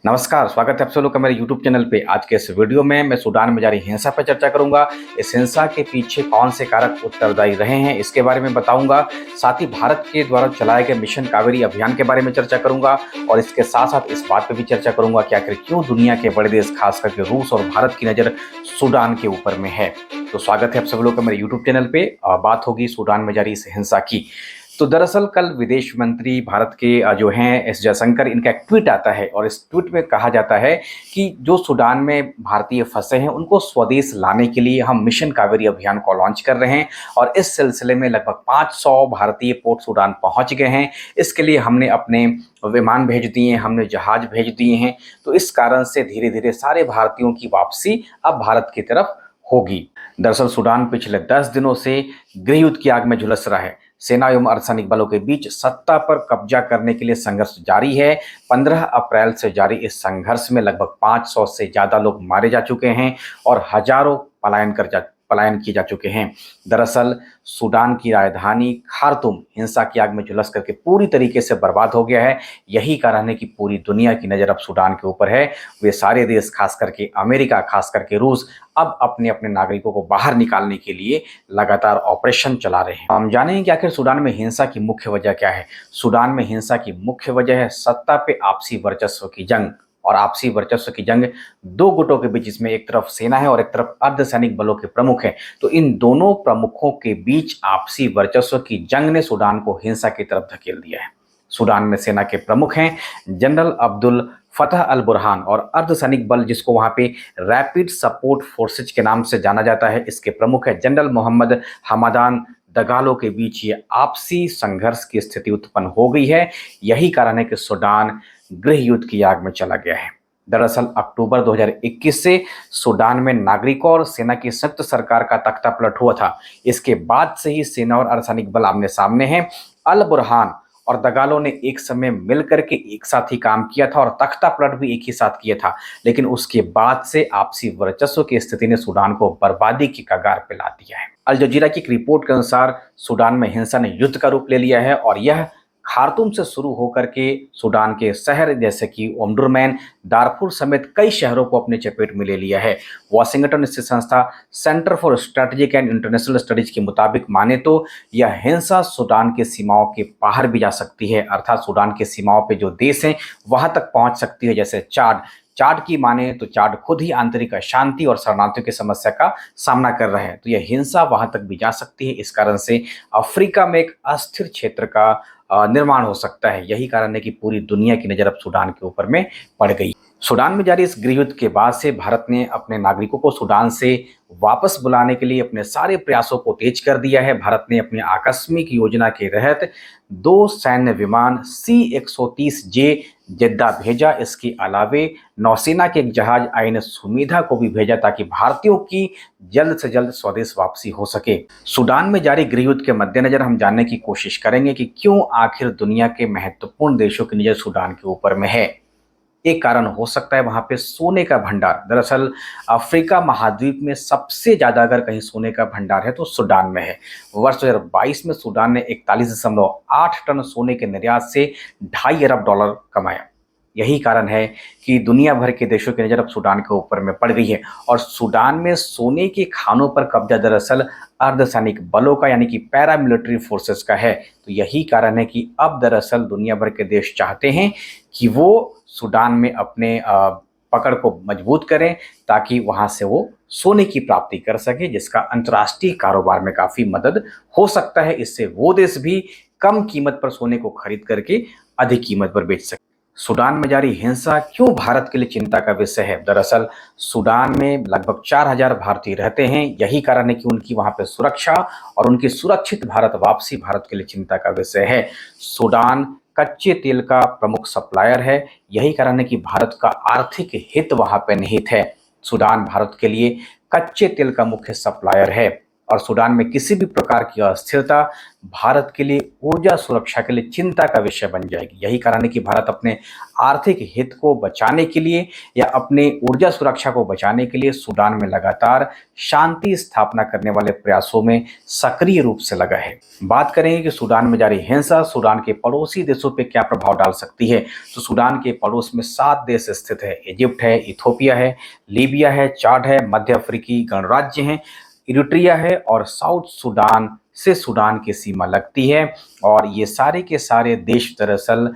नमस्कार, स्वागत है आप सब लोग का मेरे YouTube चैनल पे। आज के इस वीडियो में मैं सूडान में जारी हिंसा पर चर्चा करूंगा। इस हिंसा के पीछे कौन से कारक उत्तरदायी रहे हैं, इसके बारे में बताऊंगा। साथ ही भारत के द्वारा चलाए गए मिशन कावेरी अभियान के बारे में चर्चा करूंगा और इसके साथ साथ इस बात पर भी चर्चा करूंगा कि आखिर क्यों दुनिया के बड़े देश, खास करके रूस और भारत की नज़र सूडान के ऊपर में है। तो स्वागत है आप सब लोग का मेरे YouTube चैनल पे। बात होगी सूडान में जारी इस हिंसा की। तो दरअसल कल विदेश मंत्री भारत के जो हैं एस जयशंकर, इनका एक ट्वीट आता है और इस ट्वीट में कहा जाता है कि जो सूडान में भारतीय फंसे हैं उनको स्वदेश लाने के लिए हम मिशन कावेरी अभियान को लॉन्च कर रहे हैं और इस सिलसिले में लगभग 500 भारतीय पोर्ट सूडान पहुंच गए हैं। इसके लिए हमने अपने विमान भेज दिए हैं, हमने जहाज भेज दिए हैं। तो इस कारण से धीरे धीरे सारे भारतीयों की वापसी अब भारत की तरफ होगी। दरअसल सूडान पिछले 10 दिनों से गृह युद्ध की आग में झुलस रहा है। सेना एवं अर्धसैनिक बलों के बीच सत्ता पर कब्जा करने के लिए संघर्ष जारी है। 15 अप्रैल से जारी इस संघर्ष में लगभग 500 से ज्यादा लोग मारे जा चुके हैं और हजारों पलायन किए जा चुके हैं। दरअसल सूडान की राजधानी खार्तूम हिंसा की आग में झुलस करके पूरी तरीके से बर्बाद हो गया है। यही कारण है कि पूरी दुनिया की नज़र अब सूडान के ऊपर है। वे सारे देश, खास करके अमेरिका, खास करके रूस, अब अपने अपने नागरिकों को बाहर निकालने के लिए लगातार ऑपरेशन चला रहे हैं। हम जानेंगे कि आखिर सूडान में हिंसा की मुख्य वजह क्या है। सूडान में हिंसा की मुख्य वजह है सत्ता पे आपसी वर्चस्व की जंग। और आपसी वर्चस्व की जंग दो गुटों के बीच, इसमें एक तरफ सेना है और एक तरफ अर्धसैनिक बलों के प्रमुख हैं। तो इन दोनों प्रमुखों के बीच आपसी वर्चस्व की जंग ने सूडान को हिंसा की तरफ धकेल दिया है। सूडान में सेना के प्रमुख हैं जनरल अब्दुल फतह अल बुरहान और अर्धसैनिक बल, जिसको वहां पे रैपिड सपोर्ट फोर्सेज के नाम से जाना जाता है, इसके प्रमुख है जनरल मोहम्मद हमादान दगालो के बीच ये आपसी संघर्ष की स्थिति उत्पन्न हो गई है। यही कारण है कि सूडान गृह युद्ध की आग में चला गया है। दरअसल अक्टूबर 2021 से सूडान में नागरिकों और सेना की संयुक्त सरकार का तख्ता पलट हुआ था। इसके बाद से ही सेना और अर्धसैनिक बल आमने सामने हैं। अल बुरहान और दगालो ने एक समय मिलकर के एक साथ ही काम किया था और तख्ता पलट भी एक ही साथ किया था, लेकिन उसके बाद से आपसी वर्चस्व की स्थिति ने सूडान को बर्बादी की कगार पे ला दिया है। अल जजीरा की एक रिपोर्ट के अनुसार सूडान में हिंसा ने युद्ध का रूप ले लिया है और यह खार्तूम से शुरू होकर के सूडान के शहर जैसे कि ओमडुरमैन, दारफुर समेत कई शहरों को अपने चपेट में ले लिया है। वॉशिंगटन स्थित संस्था centre for strategic and international studies के मुताबिक माने तो यह हिंसा सूडान के सीमाओं के बाहर भी जा सकती है, अर्थात सूडान के सीमाओं पे जो देश हैं वहां तक पहुंच सकती है। जैसे चाड की माने तो चाड खुद ही आंतरिक अशांति और शरणार्थियों की समस्या का सामना कर रहा है, तो यह हिंसा वहां तक भी जा सकती है। इस कारण से अफ्रीका में एक अस्थिर क्षेत्र का निर्माण हो सकता है। यही कारण है कि पूरी दुनिया की नज़र अब सूडान के ऊपर में पड़ गई। सूडान में जारी इस गृहयुद्ध के बाद से भारत ने अपने नागरिकों को सूडान से वापस बुलाने के लिए अपने सारे प्रयासों को तेज कर दिया है। भारत ने अपनी आकस्मिक योजना के तहत 2 सैन्य विमान C-130J जेद्दा भेजा। इसके अलावे नौसेना के एक जहाज INS सुमेधा को भी भेजा ताकि भारतीयों की जल्द से जल्द स्वदेश वापसी हो सके। सूडान में जारी गृहयुद्ध के मद्देनजर हम जानने की कोशिश करेंगे कि क्यों आखिर दुनिया के महत्वपूर्ण देशों की नज़र सूडान के ऊपर में है। एक कारण हो सकता है वहां पे सोने का भंडार। दरअसल अफ्रीका महाद्वीप में सबसे ज्यादा अगर कहीं सोने का भंडार है तो सूडान में है। वर्ष 2022 में सूडान ने 41.8 टन सोने के निर्यात से $2.5 अरब कमाया। यही कारण है कि दुनिया भर के देशों की नज़र अब सूडान के ऊपर में पड़ गई है और सूडान में सोने के खानों पर कब्जा दरअसल अर्धसैनिक बलों का, यानी कि पैरामिलिट्री फोर्सेस का है। तो यही कारण है कि अब दरअसल दुनिया भर के देश चाहते हैं कि वो सूडान में अपने पकड़ को मजबूत करें ताकि वहां से वो सोने की प्राप्ति कर सके, जिसका अंतर्राष्ट्रीय कारोबार में काफ़ी मदद हो सकता है। इससे वो देश भी कम कीमत पर सोने को खरीद करके अधिक कीमत पर बेच सके। सूडान में जारी हिंसा क्यों भारत के लिए चिंता का विषय है। दरअसल सूडान में लगभग 4000 भारतीय रहते हैं। यही कारण है कि उनकी वहां पे सुरक्षा और उनकी सुरक्षित भारत वापसी भारत के लिए चिंता का विषय है। सूडान कच्चे तेल का प्रमुख सप्लायर है। यही कारण है कि भारत का आर्थिक हित वहां पे निहित है। सूडान भारत के लिए कच्चे तेल का मुख्य सप्लायर है। और सूडान में किसी भी प्रकार की अस्थिरता भारत के लिए ऊर्जा सुरक्षा के लिए चिंता का विषय बन जाएगी। यही कारण है कि भारत अपने आर्थिक हित को बचाने के लिए या अपने ऊर्जा सुरक्षा को बचाने के लिए सूडान में लगातार शांति स्थापना करने वाले प्रयासों में सक्रिय रूप से लगा है। बात करेंगे कि सूडान में जारी हिंसा सूडान के पड़ोसी देशों पर क्या प्रभाव डाल सकती है। तो सूडान के पड़ोस में 7 देश स्थित है। इजिप्ट है, इथोपिया है, लीबिया है, चाड है, मध्य अफ्रीकी गणराज्य है, इरिट्रिया है और साउथ सूडान से सूडान की सीमा लगती है। और ये सारे के सारे देश दरअसल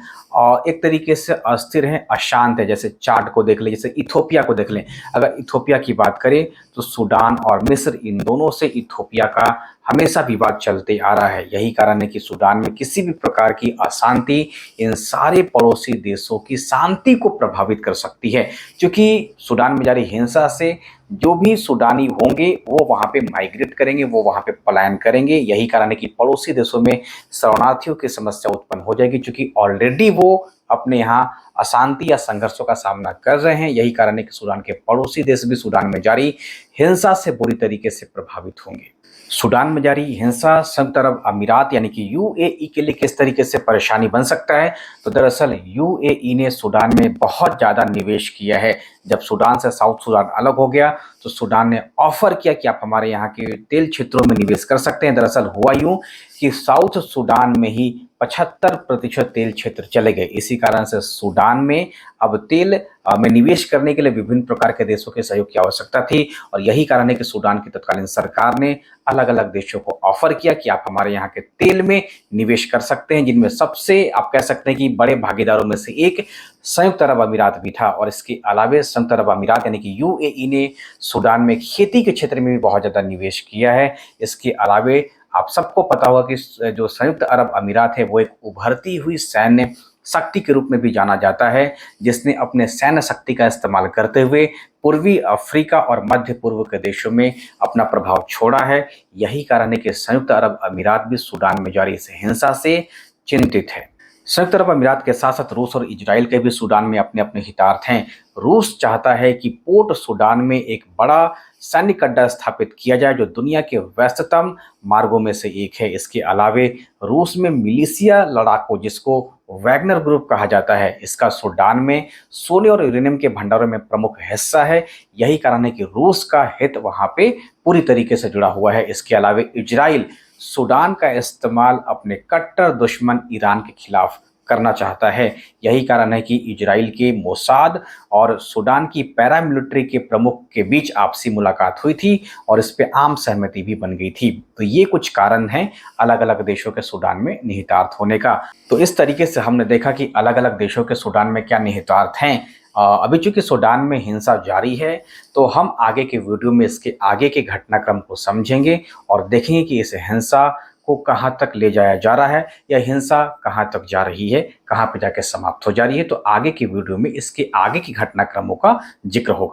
एक तरीके से अस्थिर हैं, अशांत है। जैसे चाड को देख लें, जैसे इथोपिया को देख लें। अगर इथोपिया की बात करें तो सूडान और मिस्र, इन दोनों से इथोपिया का हमेशा विवाद चलते आ रहा है। यही कारण है कि सूडान में किसी भी प्रकार की अशांति इन सारे पड़ोसी देशों की शांति को प्रभावित कर सकती है, क्योंकि सूडान में जारी हिंसा से जो भी सूडानी होंगे वो वहाँ पे माइग्रेट करेंगे, वो वहाँ पे पलायन करेंगे। यही कारण है कि पड़ोसी देशों में शरणार्थियों की समस्या उत्पन्न हो जाएगी, क्योंकि ऑलरेडी वो अपने यहाँ अशांति या संघर्षों का सामना कर रहे हैं। यही कारण है कि सूडान के पड़ोसी देश भी सूडान में जारी हिंसा से बुरी तरीके से प्रभावित होंगे। सूडान में जारी हिंसा संयुक्त अरब अमीरात यानी कि यूएई के लिए किस तरीके से परेशानी बन सकता है। तो दरअसल यूएई ने सूडान में बहुत ज़्यादा निवेश किया है। जब सूडान से साउथ सूडान अलग हो गया तो सूडान ने ऑफर किया कि आप हमारे यहाँ के तेल क्षेत्रों में निवेश कर सकते हैं। दरअसल हुआ यूं कि साउथ सूडान में ही 75% तेल क्षेत्र चले गए। इसी कारण से सूडान में अब तेल में निवेश करने के लिए विभिन्न प्रकार के देशों के सहयोग की आवश्यकता थी। और यही कारण है कि सूडान की तत्कालीन सरकार ने अलग अलग देशों को ऑफर किया कि आप हमारे यहाँ के तेल में निवेश कर सकते हैं, जिनमें सबसे आप कह सकते हैं कि बड़े भागीदारों में से एक संयुक्त अरब अमीरात भी था। और इसके अलावा संयुक्त अरब अमीरात यानी कि यूएई ने सूडान में खेती के क्षेत्र में भी बहुत ज़्यादा निवेश किया है। इसके अलावा आप सबको पता होगा कि जो संयुक्त अरब अमीरात है वो एक उभरती हुई सैन्य शक्ति के रूप में भी जाना जाता है, जिसने अपने सैन्य शक्ति का इस्तेमाल करते हुए पूर्वी अफ्रीका और मध्य पूर्व के देशों में अपना प्रभाव छोड़ा है। यही कारण है कि संयुक्त अरब अमीरात भी सूडान में जारी इस हिंसा से चिंतित है। संयुक्त अरब अमीरात के साथ साथ रूस और इजराइल के भी सूडान में अपने अपने हितार्थ हैं। रूस चाहता है कि पोर्ट सूडान में एक बड़ा सैनिक अड्डा स्थापित किया जाए, जो दुनिया के व्यस्ततम मार्गों में से एक है। इसके अलावा रूस में मिलिशिया लड़ाकू, जिसको वैगनर ग्रुप कहा जाता है, इसका सूडान में सोने और यूरेनियम के भंडारों में प्रमुख हिस्सा है। यही कारण है कि रूस का हित वहां पे पूरी तरीके से जुड़ा हुआ है। इसके अलावा इजराइल सूडान का इस्तेमाल अपने कट्टर दुश्मन ईरान के खिलाफ करना चाहता है। यही कारण है कि इजराइल के मोसाद और सूडान की पैरामिलिट्री के प्रमुख के बीच आपसी मुलाकात हुई थी और इस पे आम सहमति भी बन गई थी। तो ये कुछ कारण हैं अलग अलग देशों के सूडान में निहितार्थ होने का। तो इस तरीके से हमने देखा कि अलग अलग देशों के सूडान में क्या निहितार्थ हैं। अभी चूंकि सूडान में हिंसा जारी है, तो हम आगे के वीडियो में इसके आगे के घटनाक्रम को समझेंगे और देखेंगे कि इस हिंसा को कहाँ तक ले जाया जा रहा है या हिंसा कहाँ तक जा रही है, कहाँ पे जाके समाप्त हो जा रही है। तो आगे की वीडियो में इसके आगे की घटनाक्रमों का जिक्र होगा।